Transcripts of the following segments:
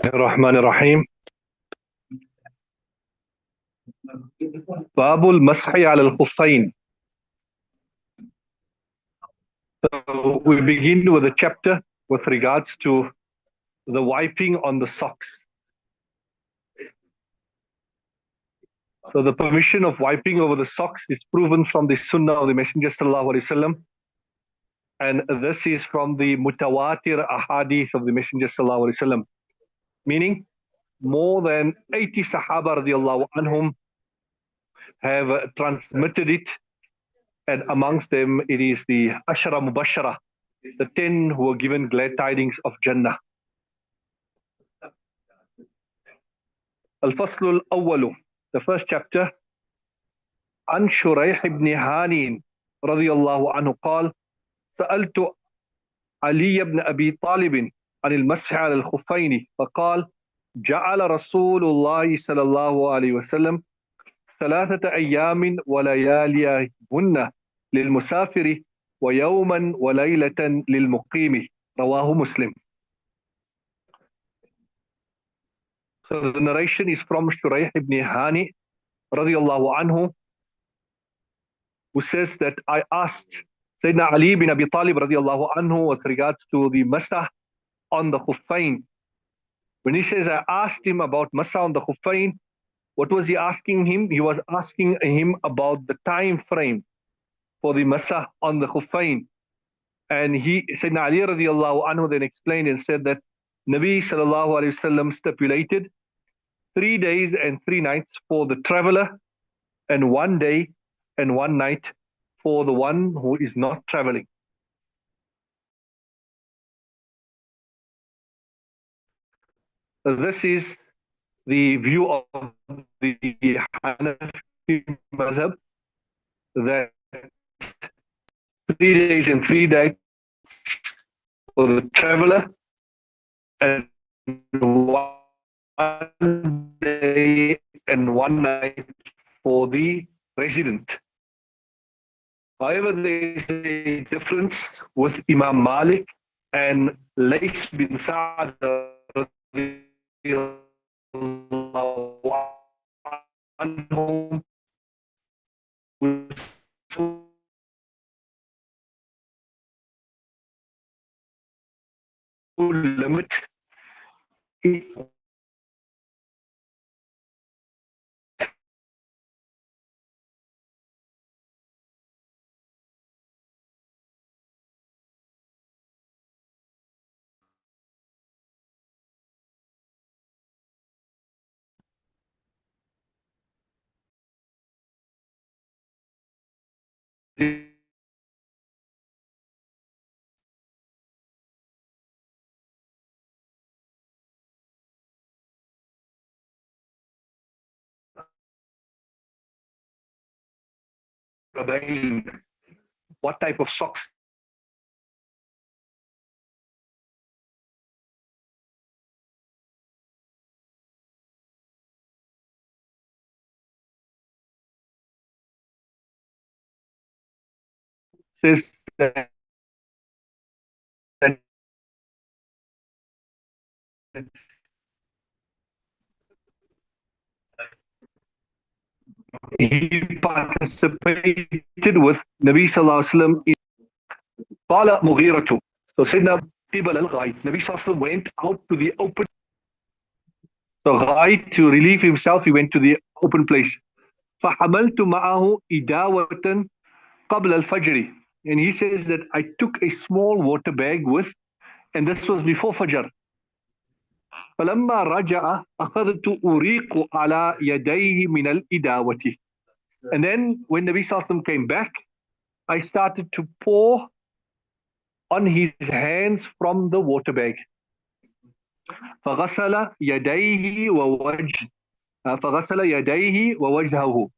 الرحمن الرحيم. باب المسح على الخفين. So we begin with a chapter with regards to the wiping on the socks. So the permission of wiping over the socks is proven from the Sunnah of the Messenger sallallahu alaihi wasallam, and this is from the mutawatir ahadith of the Messenger sallallahu alaihi wasallam, meaning more than 80 Sahaba radiallahu anhum have transmitted it, and amongst them it is the Ashara Mubashara, the 10 who were given glad tidings of Jannah. Al-Fasl al-Awwalu, the first chapter. عن شريح بن هاني رضي الله عنه قال سألت علي بن أبي طالب عن المسح على الخفين فقال جعل رسول الله صلى الله عليه وسلم 3 أيام ولياليهن للمسافر ويوما وليلة للمقيم رواه مسلم. So the narration is from Shareef ibn Hani radiallahu anhu, who says that I asked Sayyidina Ali bin Abi Talib radiallahu anhu with regards to the masah on the khuffain. When he says I asked him about masah on the khuffain, what was he asking him? He was asking him about the time frame for the masah on the khuffain. And Sayyidina Ali radiallahu anhu then explained and said that Nabi sallallahu alayhi wasallam stipulated 3 days and 3 nights for the traveler and 1 day and 1 night for the one who is not traveling. So this is the view of the Hanafi madhab, that 3 days and 3 nights for the traveler and 1 day and 1 night for the resident. However, there is a difference with Imam Malik and Lays bin Sa'ad anhum, who limit what type of socks says that he participated with Nabi sallallahu alaihi wasallam in Qala Mughiratu. So Sayyidina Qibal al-Ghayt, Nabi sallallahu alaihi wasallam went out to the open. So Ghayt, to relieve himself, he went to the open place. فَحَمَلْتُ مَعَهُ إِدَاوَةً قَبْلَ الْفَجْرِ. And he says that I took a small water bag with, and this was before Fajr. فَلَمَّا رَجَعَ أَخَذْتُ أُرِيقُ عَلَى يَدَيْهِ مِنَ الْإِدَاوَةِ. And then when Nabi sallallahu alaihi wasallam came back, I started to pour on his hands from the water bag. فَغَسَلَ يَدَيْهِ وَوَجْهَهُ.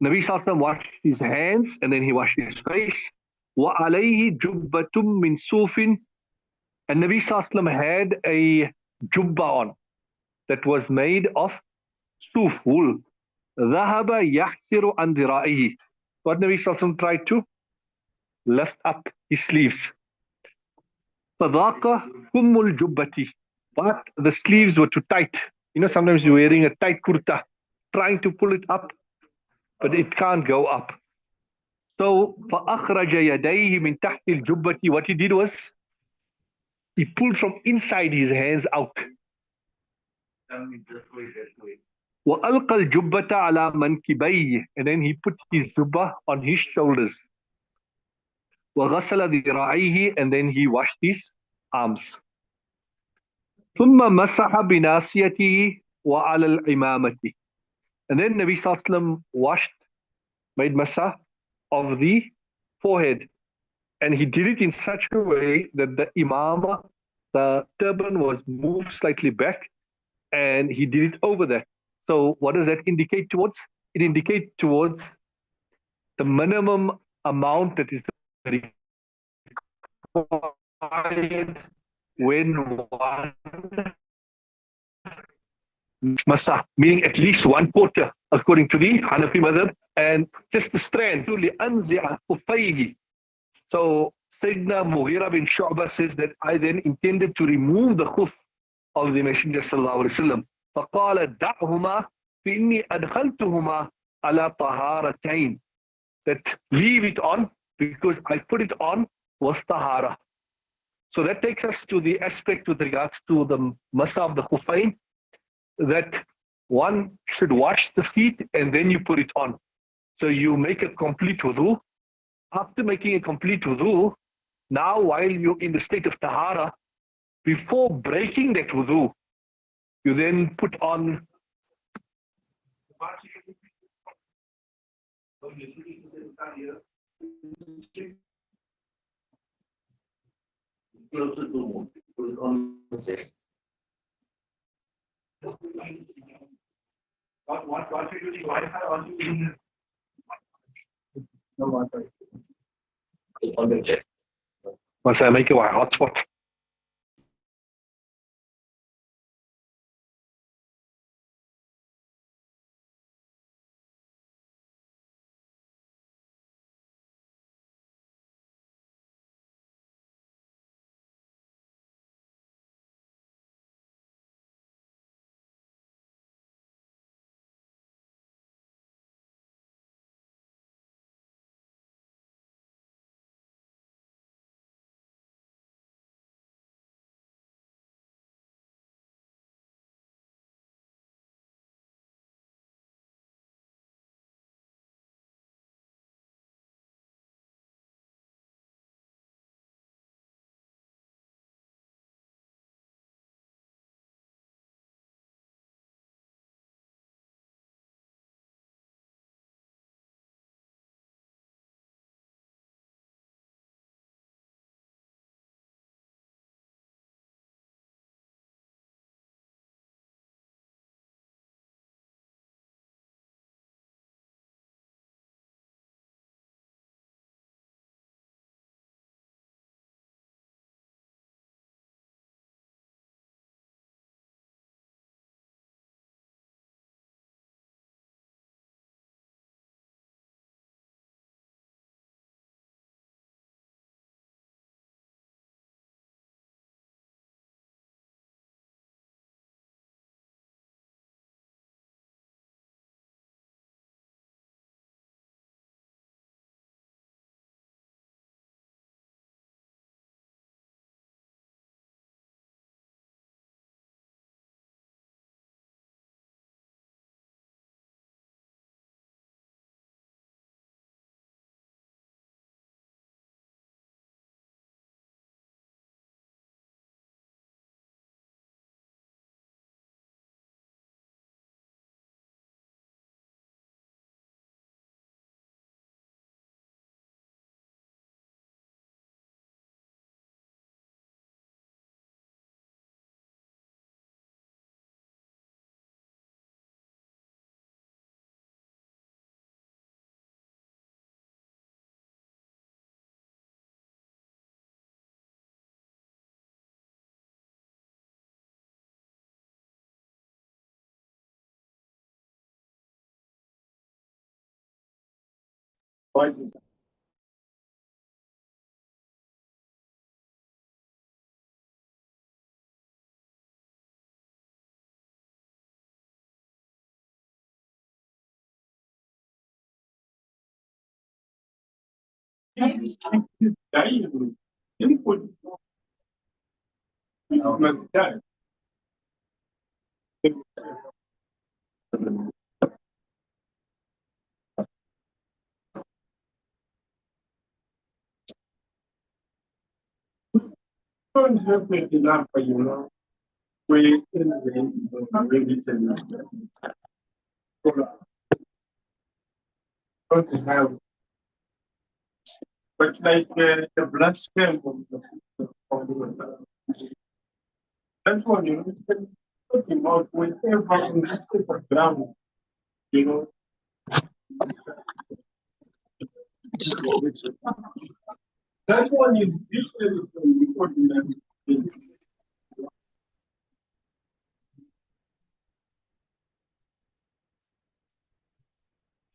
Nabi sallallahu alaihi wasallam washed his hands and then he washed his face. وَعَلَيْهِ جُبَّةٌ مِّن صُوفٍ. And Nabi sallallahu alaihi wasallam had a jubba on. that was made of suf, wool. ذهب يحسر عن ذرائه. What Nabi Sallallahu Alaihi Wasallam tried to lift up his sleeves. فذاق كم الجبة. But the sleeves were too tight. You know, sometimes you're wearing a tight kurta, trying to pull it up, but it can't go up. So فأخرج يديه من تحت الجبة. What he did was he pulled from inside his hands out. وألقى الجبة على منكبيه. And then he put his jubba on his shoulders. وغسل ذراعيه. And then he washed his arms. ثم مسح بناصيته وعلى العمامة. And then Nabi Sallallahu Alaihi Wasallam made masah of the forehead. And he did it in such a way that the imama, the turban, was moved slightly back, and he did it over that. So what does that indicate towards? It indicates towards the minimum amount that is required when one masah, meaning at least 1/4, according to the Hanafi madhab, and just the strand. So Sayyidina Mughira bin Shu'bah says that I then intended to remove the khuf of the Messenger sallallahu alaihi wasallam. فقال دعهما فإني أدخلتهما على طهارتين. That leave it on because I put it on was tahara. So that takes us to the aspect with regards to the masa of the khufain, that one should wash the feet and then you put it on. So you make a complete wudu. After making a complete wudu, now while you're in the state of tahara, before breaking that wudu, you then put on once I make a hotspot.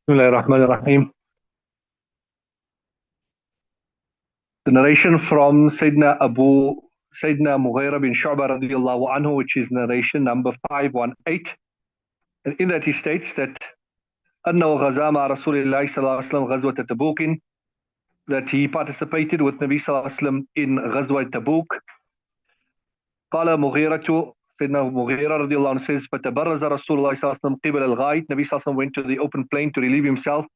Bismillahirrahmanirrahim. The narration from Sayyidina Mughira bin Shu'bah radiyallahu anhu, which is narration number 518. And in that he states that أنه غزا مع رسول الله صلى الله عليه وسلم غزوة تبوك, that he participated with Nabi sallallahu alaihi wasallam in Ghazwa Tabuk. قال مغيرة, Sayyidina Mughira radiyallahu anhu says, فتبرز رسول الله صلى الله عليه وسلم قبل الغاية. Nabi sallallahu alaihi wasallam went to the open plain to relieve himself.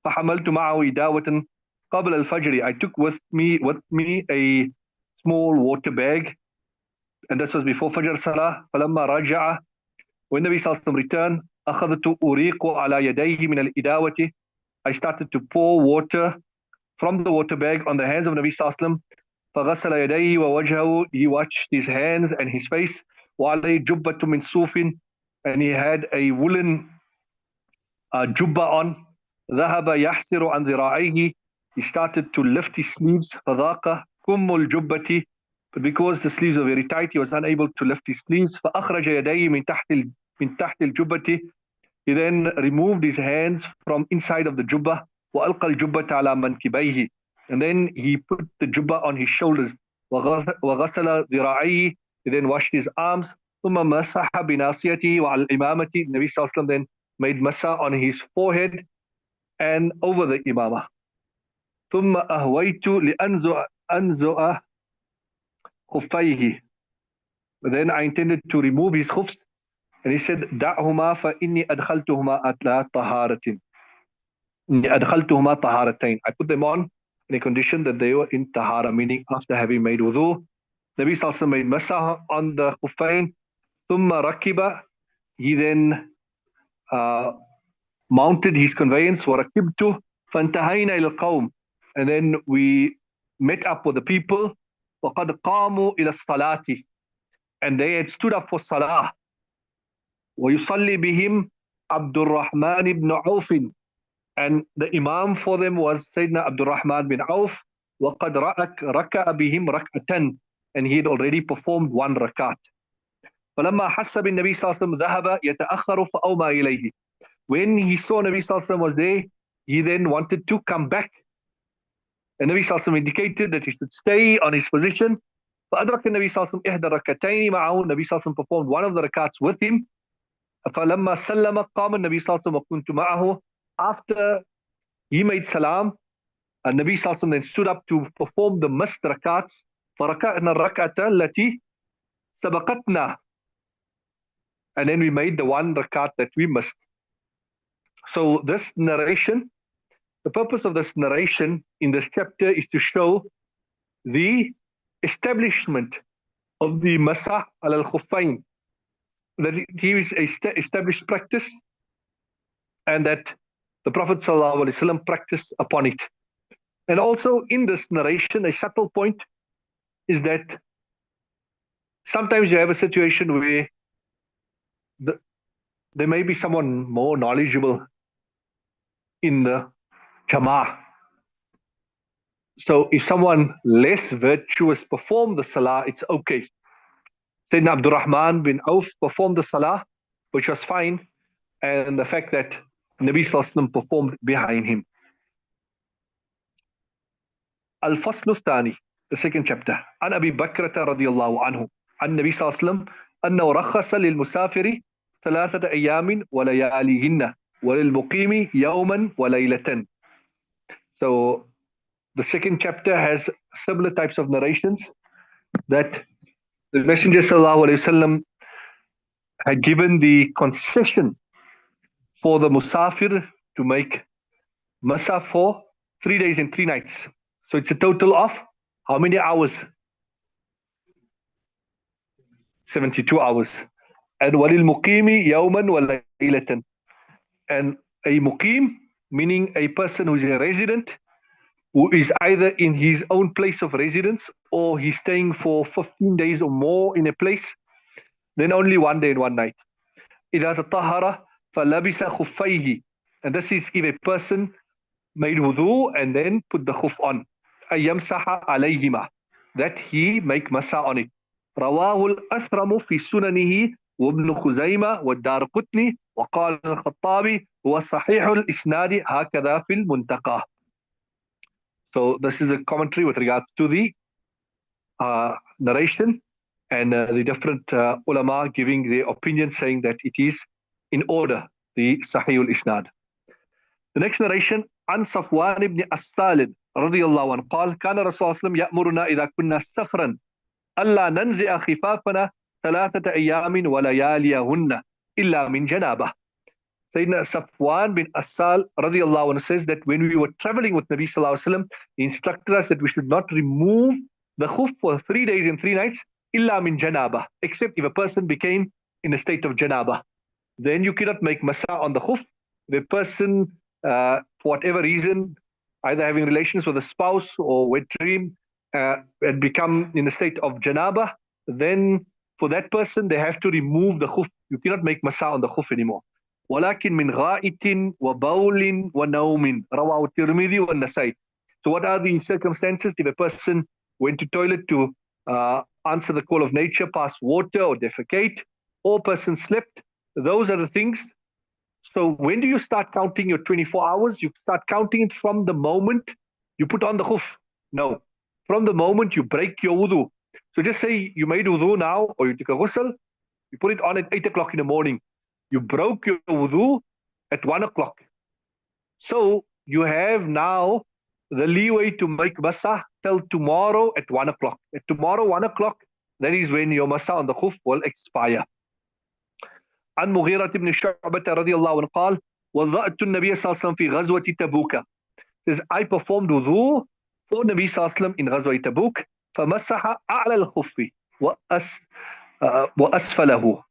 فحملت معه إداوة قبل الفجر. I took with me a small water bag, and this was before Fajr Salah. فلما رجع, when Nabi sallallahu alaihi wasallam returned, أخذت أريق على يديه من الإداوة. I started to pour water from the water bag on the hands of Nabi sallallahu alaihi wasallam. فغسل يديه ووجهه. He washed his hands and his face. وعليه جبة من صوف, and he had a woolen jubba on. ذهب يحسر عن ذراعيه. He started to lift his sleeves. فضاق كم الجبة, but because the sleeves were very tight, he was unable to lift his sleeves. فأخرج يديه من تحت الجبة. He then removed his hands from inside of the jubba. وألقى الجبة على منكبيه, and then he put the jubba on his shoulders. وغسل ذراعيه. He then washed his arms. ثم مسح بناصيته وعلى الإمامة. Nabi sallallahu alaihi wasallam then made masa on his forehead and over the imamah. ثم أهويت لأنزع خفيه. Then I intended to remove his khufs, and he said, دعهما فإني أدخلتهما على طهارة. أدخلتهما طهارتين. I put them on in a condition that they were in tahara, meaning after having made wudu. Nabi sallallahu alaihi wasallam made masah on the khuffain. ثم ركب. He then mounted his conveyance. وركبته فانتهينا إلى القوم, and then we met up with the people. وقد قاموا إلى الصلاة, and they had stood up for salah. ويصلي بهم عبد الرحمن بن عوف, and the imam for them was Sayyidina Abdul Rahman bin Auf. وقد ركع بهم ركعة, and he had already performed one rakat. فلما حس بالنبي صلى الله عليه وسلم ذهب يتأخر فأومى إليه. When he saw Nabi sallallahu alaihi wasallam was there, he then wanted to come back, and Nabi sallallahu alaihi wasallam indicated that he should stay on his position. فأدرك النبي صلى الله عليه وسلم إحدى الركعتين معه. Nabi sallallahu alaihi wasallam performed one of the rakats with him. فلما سلم قام النبي صلى الله عليه وسلم وكنت معه. After he made salam, and Nabi sallallahu alaihi wasallam then stood up to perform the missed rakats. فركعنا الركعة التي سبقتنا, and then we made the one rakat that we missed. So this narration, the purpose of this narration in this chapter is to show the establishment of the masah al-khuffain, that it is a established practice, and that the Prophet ﷺ practiced upon it. And also in this narration, a subtle point is that sometimes you have a situation where there may be someone more knowledgeable in the Jama'ah. So if someone less virtuous performed the salah, it's okay. Sayyidina Abdul Rahman bin Auf performed the salah, which was fine, and the fact that Nabi Sallallahu Alaihi Wasallam performed behind him. الفصل الثاني, the second chapter. عن أبي بكرة رضي الله عنه عن النبي صلى الله عليه وسلم أنه رخص للمسافر 3 أيام ولياليهن وللمقيم يوما وليلة. So the second chapter has similar types of narrations that the Messenger sallallahu alaihi wasallam had given the concession for the musafir to make masa for 3 days and 3 nights. So it's a total of how many hours? 72 hours. And walil muqimi yawman wa laylatan. And a muqim, meaning a person who is a resident, who is either in his own place of residence or he's staying for 15 days or more in a place, then only 1 day and 1 night. إذا تطهر فلبس خفيه. And this is if a person made wudu and then put the khuf on. أيمسح عليهما. That he make masa on it. رواه الأثرم في سننه وابن خزيمة والدارقطني وقال الخطابي هو صحيح الإسناد هكذا في المنتقى. So this is a commentary with regards to the narration and the different ulama giving their opinion saying that it is in order, the Sahih al-Isnad. The next narration, عن صفوان بن أسال رضي الله عنه قال كان رسول الله صلى الله عليه وسلم يأمرنا إذا كنا سفرا ألا ننزع خفافنا 3 أيام ولياليهن إلا من جنابه. Sayyidina Safwan bin Asal radiallahu anhu says that when we were traveling with Nabi sallallahu alaihi wasallam, he instructed us that we should not remove the khuf for 3 days and 3 nights illa min janaba, except if a person became in a state of janaba. Then you cannot make masa on the khuf. The person, for whatever reason, either having relations with a spouse or wet dream, had become in a state of janaba, then for that person, they have to remove the khuf. You cannot make masa on the khuf anymore. ولكن من غائط وبول ونوم رواه الترمذي والنسائي. So what are the circumstances if a person went to toilet to answer the call of nature, pass water or defecate, or person slept? Those are the things. So when do you start counting your 24 hours? You start counting it from the moment you put on the khuf. No, from the moment you break your wudu. So just say you made wudu now, or you took a ghusl, you put it on at 8 o'clock in the morning. You broke your wudu at 1 o'clock. So you have now the leeway to make masa till tomorrow at 1 o'clock. At tomorrow 1 o'clock, that is when your masa on the khuf will expire. عن مغيرة بن شعبة رضي الله عنه قال وضعت النبي صلى الله عليه وسلم في غزوة تبوك. Says I performed wudu for Nabi صلى الله عليه وسلم in غزوة تبوك فمسح أعلى الخف وأسفله.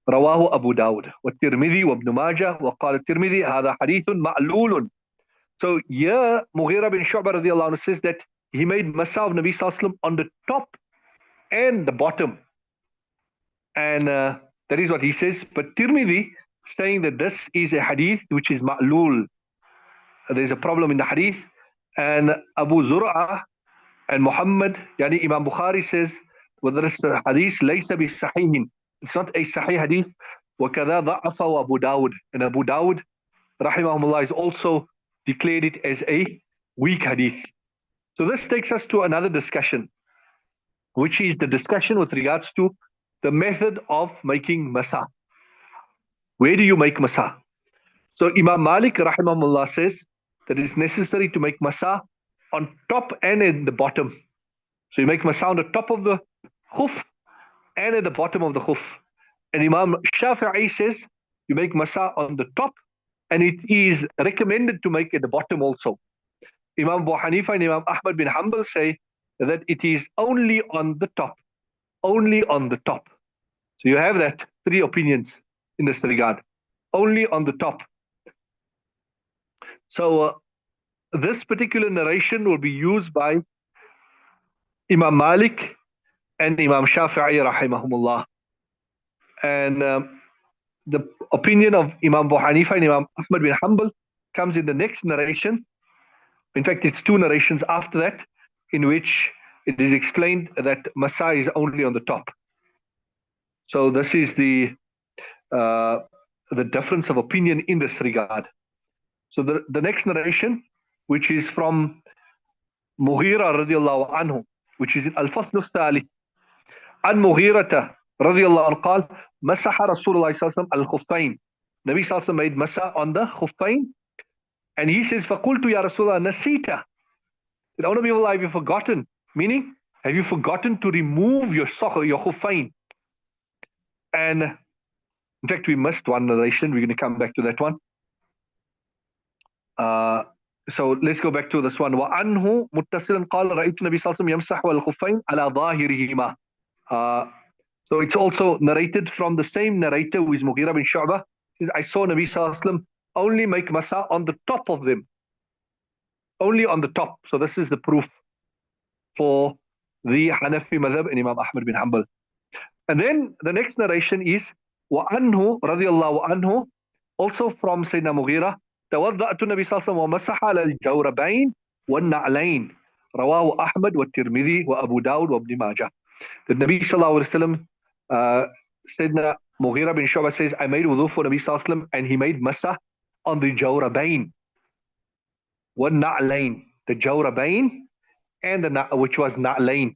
رواه أبو داود والترمذي وابن ماجه وقال الترمذي هذا حديث معلول. So here Mughira bin Shu'bah radiallahu anhu says that he made masa of Nabi sallallahu alaihi wasallam on the top and the bottom, and that is what he says. But Tirmidhi saying that this is a hadith which is ma'lul. There's a problem in the hadith, and Abu Zur'a and Muhammad, yani Imam Bukhari says whether this hadith laysa bi sahihin. It's not a sahih hadith. وَكَذَا ضَعَفَهُ Abu Dawud. And Abu Dawud, rahimahumullah, is also declared it as a weak hadith. So this takes us to another discussion, which is the discussion with regards to the method of making masa. Where do you make masa? So Imam Malik, rahimahumullah, says that it's necessary to make masa on top and in the bottom. So you make masa on the top of the khuf and at the bottom of the khuf. And Imam Shafi'i says you make masa on the top, and it is recommended to make at the bottom also. Imam Abu Hanifa and Imam Ahmad bin Hanbal say that it is only on the top. Only on the top. So you have that 3 opinions in this regard. Only on the top. So this particular narration will be used by Imam Malik and Imam Shafi'i rahimahumullah. And the opinion of Imam Abu Hanifa and Imam Ahmad bin Hanbal comes in the next narration. In fact, it's 2 narrations after that, in which it is explained that masa is only on the top. So this is the difference of opinion in this regard. So the next narration, which is from Mughira radiallahu anhu, which is in Al-Fasl al-Thalith. عن مغيرة رضي الله عنه قال مسح رسول الله صلى الله عليه وسلم الخفين. Nabi sallallahu alaihi wasallam made masa on the khuffain, and he says فقلت يا رسول الله نسيت. That only people have you forgotten, meaning have you forgotten to remove your sock or your khuffain? And in fact we missed one narration, we're going to come back to that one. So let's go back to this one. وعنه متصلا قال رأيت النبي صلى الله عليه وسلم يمسح الخفين على ظاهرهما. So it's also narrated from the same narrator who is Mughira bin Shu'bah. I saw Nabi Sallallahu Alaihi Wasallam only make masa on the top of them. Only on the top. So this is the proof for the Hanafi madhab and Imam Ahmad bin Hanbal. And then the next narration is وَأَنْهُ رَضِيَ اللَّهُ عَنْهُ, also from Sayyidina Mughira, توضأت النبي صلى الله عليه وسلم ومسح على الجوربين والنعلين رواه أحمد والترمذي وأبو داود وابن ماجه. The Nabi Sallallahu Alaihi Wasallam, Sayyidina Mughira bin Shu'bah says, I made wudu for Nabi Sallallahu Alaihi Wasallam and he made masa on the jawrabain, one na'lain, the jawrabain and the which was na'lain.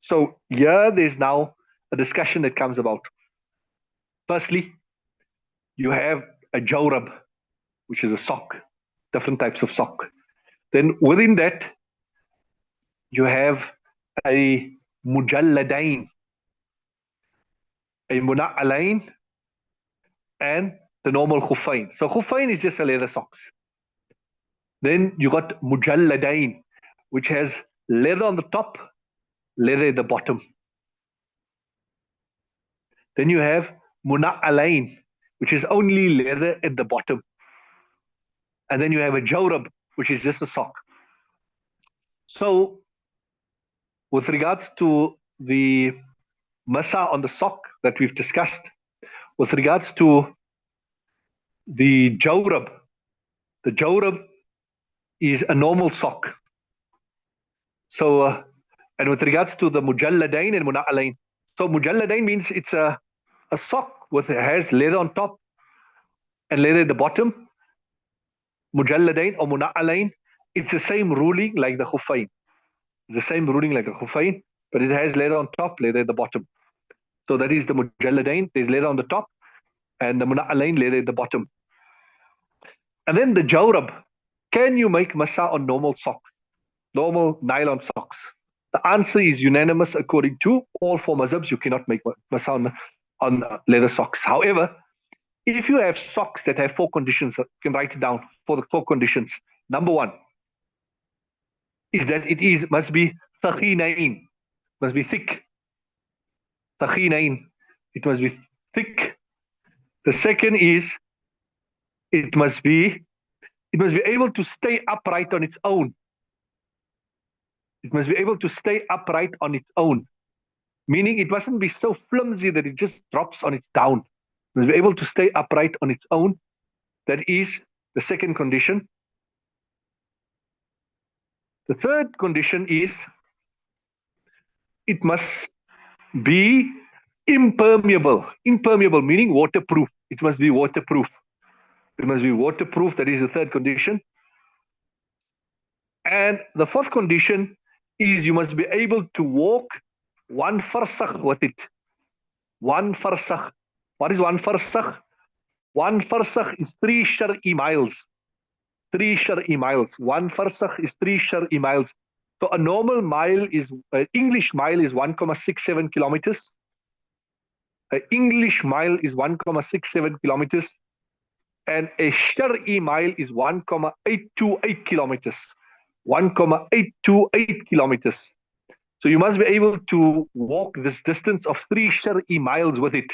So here there's now a discussion that comes about. Firstly, you have a jawrab, which is a sock, different types of sock. Then within that, you have a mujalladain, a muna'alain, and the normal khuffain. So khuffain is just a leather socks. Then you got mujalladain, which has leather on the top, leather at the bottom. Then you have muna'alain, which is only leather at the bottom. And then you have a jawrab, which is just a sock. So with regards to the masa on the sock that we've discussed, with regards to the jawrab is a normal sock. So, and with regards to the mujalladain and muna'alain, so mujalladain means it's a sock with has leather on top and leather at the bottom. Mujalladain or muna'alain, it's the same ruling like the khuffain. The same ruling like the khuffain, but it has leather on top, leather at the bottom. So that is the mujalladain. There's leather on the top, and the muna'alain, leather at the bottom. And then the jawrab. Can you make masa on normal socks, normal nylon socks? The answer is unanimous according to all four mazhabs. You cannot make masa on leather socks. However, if you have socks that have four conditions, you can write it down for the four conditions. Number one is that it must be thaqinain, must be thick. Thaqinain, it must be thick. The second is it must be able to stay upright on its own. It must be able to stay upright on its own, meaning it mustn't be so flimsy that it just drops on its down. It must be able to stay upright on its own. That is the second condition. The third condition is it must be impermeable. Impermeable meaning waterproof. It must be waterproof. It must be waterproof. That is the third condition. And the fourth condition is you must be able to walk 1 farsakh with it. 1 farsakh. What is 1 farsakh? 1 farsakh is 3 shar'i miles. 3 shar'i miles. 1 farsakh is 3 shar'i miles. So a normal mile is, English mile is 1.67 kilometers. An English mile is 1.67 kilometers. And a shar'i mile is 1.828 kilometers. 1.828 kilometers. So you must be able to walk this distance of 3 shar'i miles with it.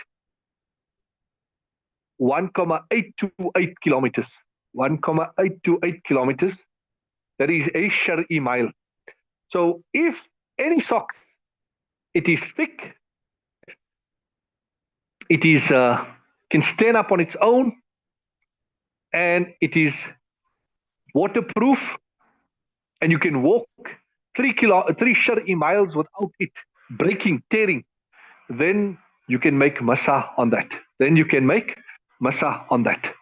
1.828 kilometers. 1.828 kilometers. That is a shar'i mile. So if any socks, it is thick, it is can stand up on its own, and it is waterproof, and you can walk 3 shar'i miles without it breaking, tearing, then you can make masa on that. Then you can make masa on that.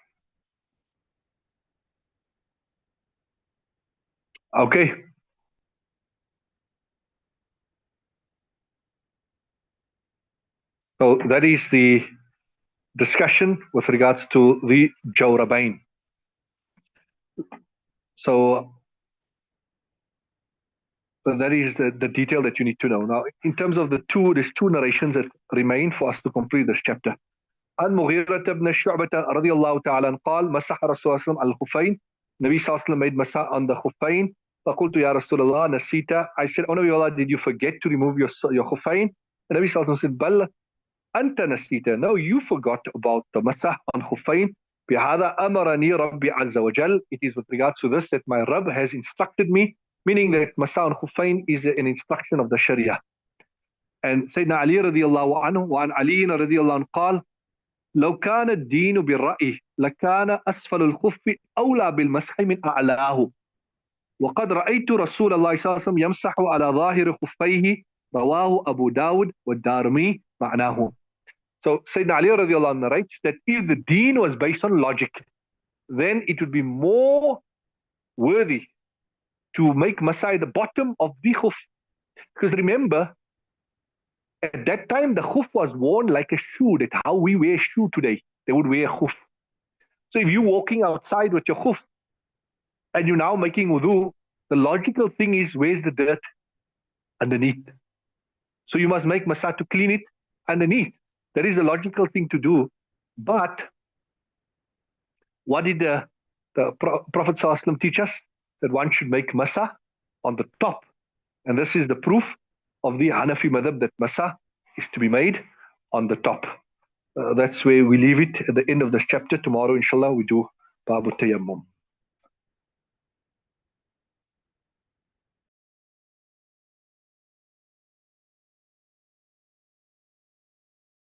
Okay. So that is the discussion with regards to the Jawrabain. So that is the detail that you need to know. Now, in terms of there's two narrations that remain for us to complete this chapter. عن مغيرة بن شعبة رضي الله تعالى عنه قال مسح رسول الله صلى الله عليه وسلم على الخفين. Nabi sallallahu alaihi wasallam made masah on the khuffain. فقلت يا رسول الله نسيت. I said, oh Nabi Allah, did you forget to remove your khuffain? And Nabi sallallahu alaihi wasallam said, بل أنت نسيت. No, you forgot about the masah on khuffain. بهذا أمرني ربي عز وجل. It is with regards to this that my Rabb has instructed me, meaning that masah on khuffain is an instruction of the Sharia. And Sayyidina Ali رضي الله عنه وعن علي رضي الله عنه قال لو كان الدين بالرأي لكان أسفل الخف أولى بالمسح من أعلاه وقد رأيت رسول الله صلى الله عليه وسلم يمسح على ظاهر خفيه رواه أبو داود والدارمي معناه. So Sayyidina Ali radiallahu anhu narrates that if the deen was based on logic, then it would be more worthy to make masah at the bottom of the khuf. Because remember, at that time, the khuf was worn like a shoe. That's how we wear shoe today. They would wear khuf. So if you're walking outside with your khuf and you're now making wudu, the logical thing is, where's the dirt? Underneath. So you must make masah to clean it underneath. That is the logical thing to do. But what did the Prophet ﷺ teach us? That one should make masah on the top. And this is the proof of the Hanafi madhab that masah is to be made on the top. That's where we leave it at the end of this chapter. Tomorrow, inshallah, we do Babu Tayammum.